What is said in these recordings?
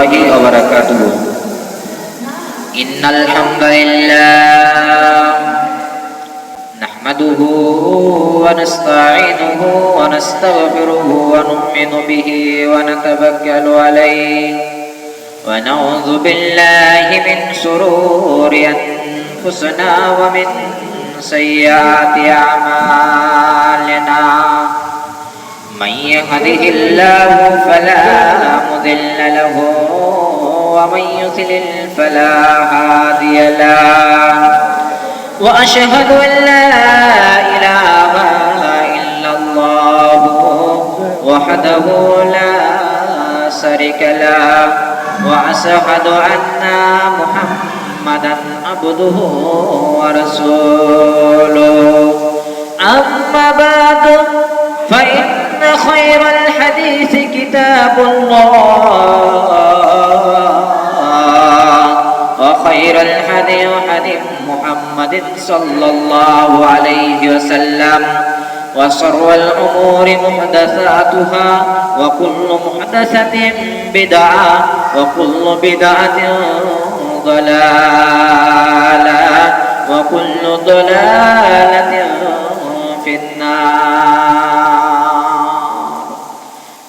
الله وبركاته. إن الحمد لله نحمده ونستعينه ونستغفره ونؤمن به ونتوكل عليه ونعوذ بالله من شرور أنفسنا ومن سيئات أعمالنا. من يهده الله فلا مضل له ومن يضلل فلا هادي له وأشهد أن لا إله إلا الله وحده لا شريك له وأشهد أن محمدا عبده ورسوله. أما بعد فإن خير الحديث كتاب الله وخير الهدي هدي محمد صلى الله عليه وسلم وشر الأمور محدثاتها وكل محدثة بدعة وكل بدعة ضلالة وكل ضلالة في النار.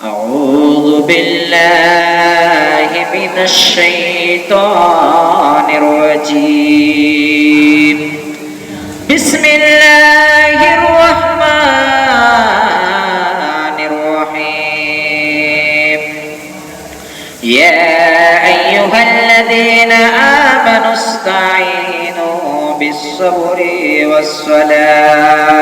أعوذ بالله من الشيطان الرجيم. بسم الله الرحمن الرحيم. يا أيها الذين آمنوا استعينوا بالصبر والصلاة.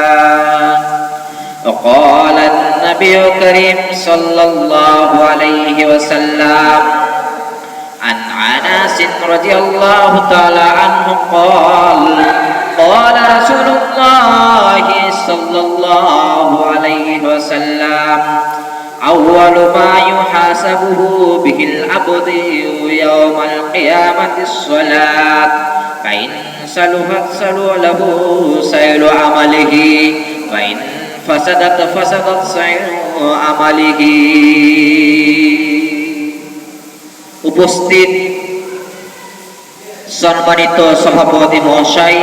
وقال النبي الكريم صلى الله عليه وسلم عن أنس رضي الله تعالى عنه قال قال رسول الله صلى الله عليه وسلم أول ما يحاسبه به العبد يوم القيامة الصلاة فإن صلحت صلح له سائر عمله وإن فسدت فسدت سائر عمله. উপস্থিত সম্মানিত সভাপতি মহাশয়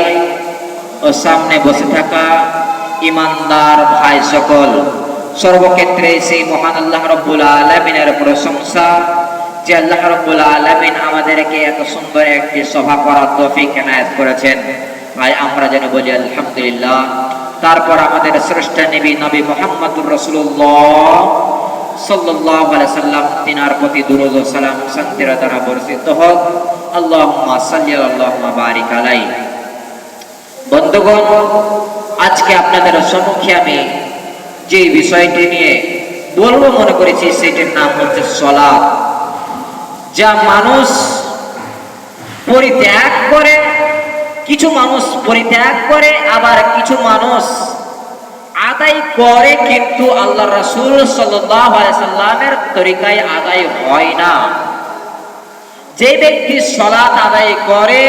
ও সামনে বসে থাকা ইমানদার ভাই সকল, সর্বক্ষেত্রে সেই মহান আল্লাহ রাব্বুল আলামিনের প্রশংসা যে আল্লাহ রাব্বুল আলামিন আমাদেরকে এত সুন্দর একটি সভা করার তৌফিক এনায়েত করেছেন। ভাই আমরা যেন বলি আলহামদুলিল্লাহ। তারপর আমাদের শ্রেষ্ঠ নবী মুহাম্মদুর রাসূলুল্লাহ সাল্লাল্লাহু আলাইহি সাল্লাম তিনার প্রতি দুরূদ ও সালাম শান্তির দ্বারা বর্ষিত হোক। আল্লাহুম্মা সাল্লি আল্লাহুম্মা বারিক আলাইহি। বন্ধুগণ, আজকে আপনাদের সম্মুখে আমি যে বিষয়টি নিয়ে বলবো মনে করেছি সেটির নাম হচ্ছে সালাত। যা মানুষ পরিত্যাগ করে, কিছু মানুষ পরিত্যাগ করে, আবার কিছু মানুষ আদায় করে, কিন্তু আল্লাহ রাসূল সাল্লাল্লাহু আলাইহি সাল্লামের তরিকায় আদায় হয় না। যে ব্যক্তি সালাত আদায় করে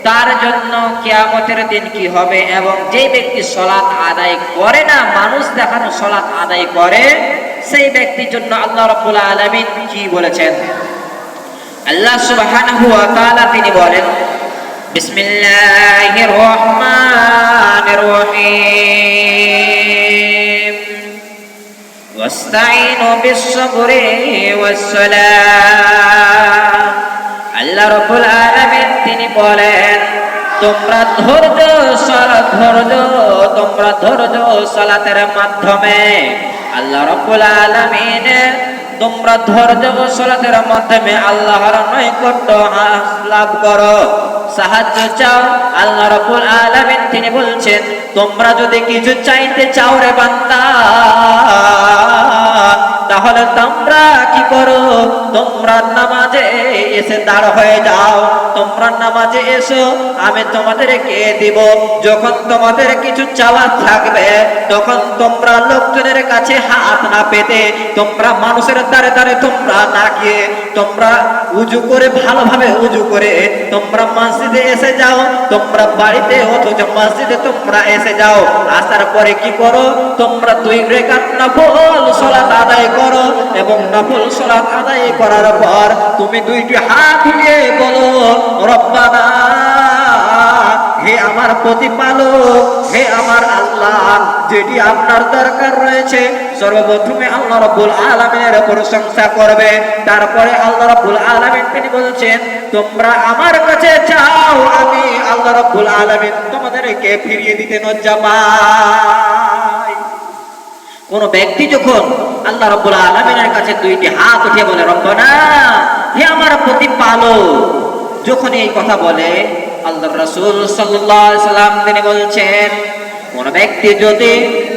তার জন্য কিয়ামতের দিন কি হবে, এবং যে ব্যক্তি সালাত আদায় করে না, মানুষ দেখানো সালাত আদায় করে, সেই ব্যক্তির জন্য আল্লাহ রাব্বুল আলামিন কি বলেছেন? আল্লাহ সুবহানাহু ওয়া তাআলা তিনি বলেন, বিসমিল্লাহির রহমানির রহিম ওয়াস্তাঈনু বিস-সাবরি ওয়াস-সালাহ। আল্লাহ রাব্বুল আলামিন তিনি বলেন, তোমরা ধৈর্য সালাতের মাধ্যমে, আল্লাহ রাব্বুল আলামিন তোমরা ধৈর্য ও সালাতের মাধ্যমে আল্লাহর নৈকট্য লাভ করো, সাহায্য চাও। আল্লাহ রাব্বুল আলামিন তিনি বলছেন, তোমরা যদি কিছু চাইতে চাও রে বান্দা, তাহলে তোমরা কি করো? তোমরা নামাজে এসে দাঁড় হয়ে যাও, তোমরা নামাজে এসো, আমি তোমাদেরকে দিব। যখন তোমাদের কিছু চাওয়া থাকবে তখন তোমরা লোকজনের কাছে হাত না পেতে, তোমরা মানুষের দ্বারে দ্বারে তোমরা না গিয়ে তোমরা উজু করে, ভালোভাবে উজু করে তোমরা মসজিদে এসে যাও। তোমরা বাড়িতে অথচ মসজিদে তোমরা এসে যাও, আসার পরে কি করো, তোমরা 2 রাকাত নফল সালাত আদায় করো, এবং নফল সালাত আদায় করার পর তুমি 2টি হাত উঠিয়ে বলো, রব্বানা, হে আমার প্রতিপালক, হে আমার আল্লাহ, যেটি আপনার দরকার রয়েছে সর্বপ্রথমে আল্লাহ রাব্বুল আলামিনের প্রশংসা করবে। তারপরে আল্লাহ রাব্বুল আলামিন তিনি বলছেন, তোমরা আমার কাছে চাও, আমি আল্লাহ রাব্বুল আলামিন তোমাদেরকে ফিরিয়ে দিতে লজ্জা পাই। কোন ব্যক্তি যখন আল্লাহ রাব্বুল আলামিনের কাছে 2টি হাত উঠিয়ে বলে, রব্বানা, হে আমার প্রতিপালক, যখন এই কথা বলে আল্লাহর রাসূল সাল্লাল্লাহু আলাইহি সাল্লাম তিনি বলছেন, কোন ব্যক্তি যদি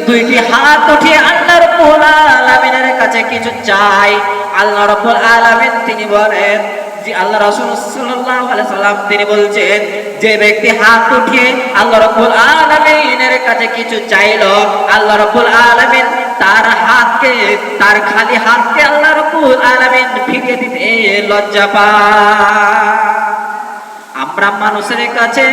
2টি হাত উঠিয়ে আল্লাহ রাব্বুল আলামিনের কাছে কিছু চায়, আল্লাহ রাব্বুল আলামিন তিনি বলেন যে, আল্লাহ রাসূল সাল্লাল্লাহু আলাইহি সাল্লাম তিনি বলছেন, যে ব্যক্তি হাত উঠিয়ে আল্লাহ রাব্বুল আলামিনের কাছে কিছু চাইলো, আল্লাহ রাব্বুল আলামিন তার হাতকে, তার খালি হাতকে আল্লাহ রাব্বুল আলামিন ফিরিয়ে দিতে লজ্জা পায়। আমরা মানুষের কাছে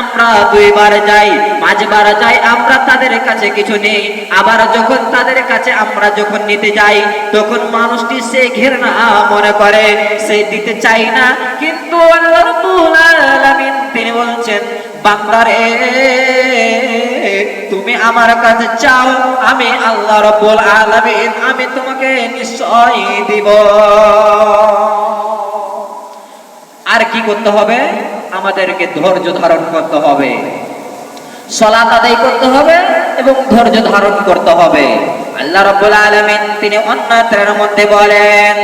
আমরা 2 বার যাই, 5 বার যাই, আমরা তাদের কাছে কিছু নেই, আবার যখন তাদের কাছে আমরা যখন নিতে যাই তখন মানুষটি সে ঘৃণা মনে করে, সে দিতে চাই না। কিন্তু আল্লাহ রাব্বুল আলামিন তিনি বলছেন, বান্দারে, তুমি আমার কাছে চাও, আমি আল্লাহ রাব্বুল আলামিন আমি তোমাকে নিশ্চয় দিব। আর কি করতে হবে? আমাদেরকে ধৈর্য ধারণ করতে হবে, সালাত আদায় করতে হবে এবং ধৈর্য ধারণ করতে হবে। আল্লাহ রাব্বুল আলামিন তিনি অন্য আয়াতের মধ্যে বলেন,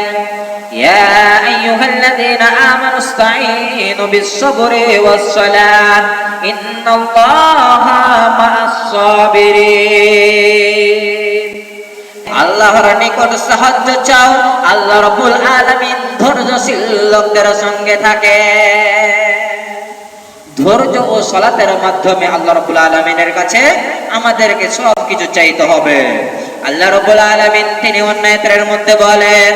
ইয়া আইয়ুহাল্লাযীনা আমানু ইসতাঈনু বিস-সাবরি ওয়াস-সালাহ ইন্নাল্লাহা মা'আস-সাবিরিন। আল্লাহর নিকট সাহায্য চাও, আল্লাহ রাব্বুল আলামিন ধৈর্যশীল লোকদের সঙ্গে থাকে। ধৈর্য ও সালাতের মাধ্যমে আল্লাহ রাব্বুল আলামিনের কাছে আমাদেরকে সবকিছু চাইতে হবে। আল্লাহ রাব্বুল আলামিন তিনি অন্য আয়াতের মধ্যে বলেন,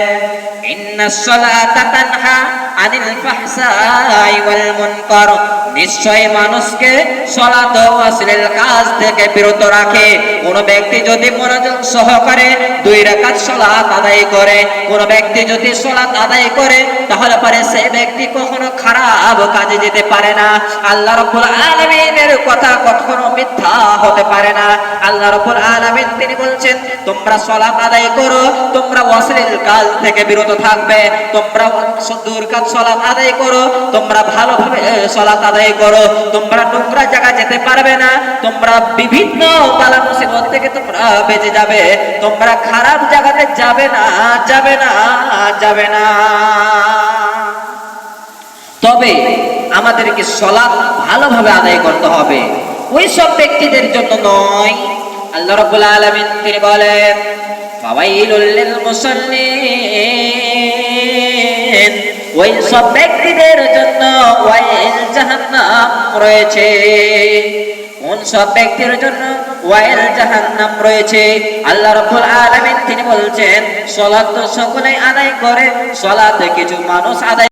ইন্নাস সালাতা তানহা আনিল ফাহশাই ওয়াল মুনকার, নিশ্চয় মানুষকে সালাত ও অশ্লীল কাজ থেকে বিরত রাখে। কোন ব্যক্তি যদি মনোযোগ সহকারে 2 রাকাত সালাত আদায় করে, কোন ব্যক্তি যদি সালাত আদায় করে, তাহলে পরে সেই ব্যক্তি কখনো খারাপ কাজে যেতে পারে না। আল্লাহ রাব্বুল আলামিনের কথা কখনো মিথ্যা হতে পারে না। আল্লাহ রাব্বুল আলামিন তিনি বলছেন, তোমরা সালাত আদায় করো, তোমরা অশ্লীল কাজ থেকে বিরত থাকবে, তোমরা 2 রাকাত সালাত আদায় করো, তোমরা ভালোভাবে সালাত আদায় করো, তোমরা নোংরা জায়গা যেতে পারবে না, তোমরা বিভিন্ন বালা মুসিবত থেকে তোমরা বেঁচে যাবে, তোমরা খারাপ জায়গাতে যাবে না, যাবে না, যাবে না। তবে আমাদেরকে সালাত ভালোভাবে আদায় করতে হবে, ওই সব ব্যক্তিদের জন্য নয়। আল্লাহ রাব্বুল আলামিন তিনি বলেন, ফাওয়াইলুল লিল মুসাল্লিন, ওই সব ব্যক্তিদের জন্য ওয়াইল জাহান্নাম রয়েছে। কোন সব ব্যক্তির জন্য ওয়াইল জাহান্নাম রয়েছে? আল্লাহ রাব্বুল আলামিন তিনি বলছেন, সালাত তো সকলেই আদায় করে, সালাতে কিছু মানুষ আদায়